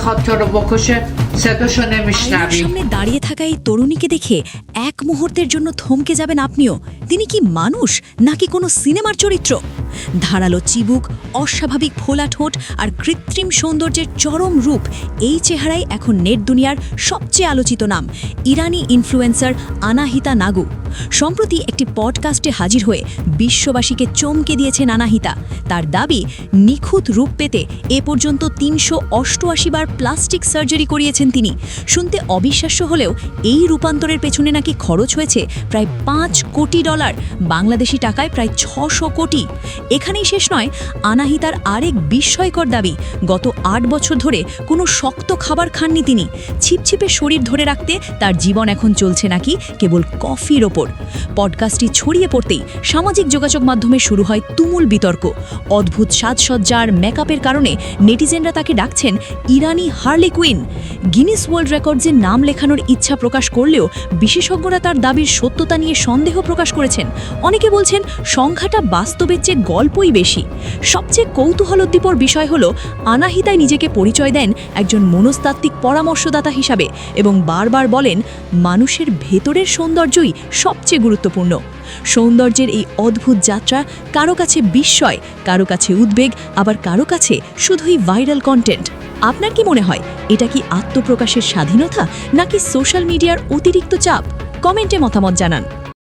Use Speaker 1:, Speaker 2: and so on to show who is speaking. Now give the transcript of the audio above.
Speaker 1: خاطر بکشه صداشو
Speaker 2: আয়নার
Speaker 1: نمیشنوی
Speaker 2: সামনে দাঁড়িয়ে থাকা এই তরুণীকে দেখে এক মুহূর্তের জন্য থমকে যাবেন আপনিও। তিনি কি মানুষ নাকি কোনো সিনেমার চরিত্র? ধারালো চিবুক, অস্বাভাবিক ফোলা ঠোঁট আর কৃত্রিম সৌন্দর্যের চরম রূপ, এই চেহারাই এখন নেট দুনিয়ার সবচেয়ে আলোচিত নাম ইরানি ইনফ্লুয়েন্সার আনাহিতা নাগু। সম্প্রতি একটি পডকাস্টে হাজির হয়ে বিশ্ববাসীকে চমকে দিয়েছেন আনাহিতা। তার দাবি, নিখুঁত রূপ পেতে এ পর্যন্ত ৩৮৮ বার প্লাস্টিক সার্জারি করিয়েছেন তিনি। শুনতে অবিশ্বাস্য হলেও এই রূপান্তরের পেছনে নাকি খরচ হয়েছে প্রায় $5 কোটি, বাংলাদেশি টাকায় প্রায় ৬০০ কোটি। এখানেই শেষ নয়, আনাহিতার আরেক বিস্ময়কর দাবি, গত ৮ বছর ধরে কোনো শক্ত খাবার খাননি তিনি। ছিপছিপে শরীর ধরে রাখতে তার জীবন এখন চলছে নাকি কেবল কফির ওপর। পডকাস্টটি ছড়িয়ে পড়তেই সামাজিক যোগাযোগ মাধ্যমে শুরু হয় তুমুল বিতর্ক। অদ্ভুত সাজসজ্জা আর মেকআপের কারণে নেটিজেনরা তাকে ডাকছেন ইরানি হার্লি কুইন। গিনেস ওয়ার্ল্ড রেকর্ডসে নাম লেখানোর ইচ্ছা প্রকাশ করলেও বিশেষজ্ঞরা তার দাবির সত্যতা নিয়ে সন্দেহ প্রকাশ করেছেন। অনেকে বলছেন সংখ্যাটা বাস্তবের চেয়ে গল্পই বেশি। সবচেয়ে কৌতূহলোদ্দীপক বিষয় হলো, আনাহিতায় নিজেকে পরিচয় দেন একজন মনস্তাত্ত্বিক পরামর্শদাতা হিসাবে এবং বারবার বলেন, মানুষের ভেতরের সৌন্দর্যই সবচেয়ে গুরুত্বপূর্ণ। সৌন্দর্যের এই অদ্ভুত যাত্রা কারো কাছে বিস্ময়, কারো কাছে উদ্বেগ, আবার কারো কাছে শুধুই ভাইরাল কন্টেন্ট। আপনার কি মনে হয়, এটা কি আত্মপ্রকাশের স্বাধীনতা নাকি সোশ্যাল মিডিয়ার অতিরিক্ত চাপ? কমেন্টে মতামত জানান।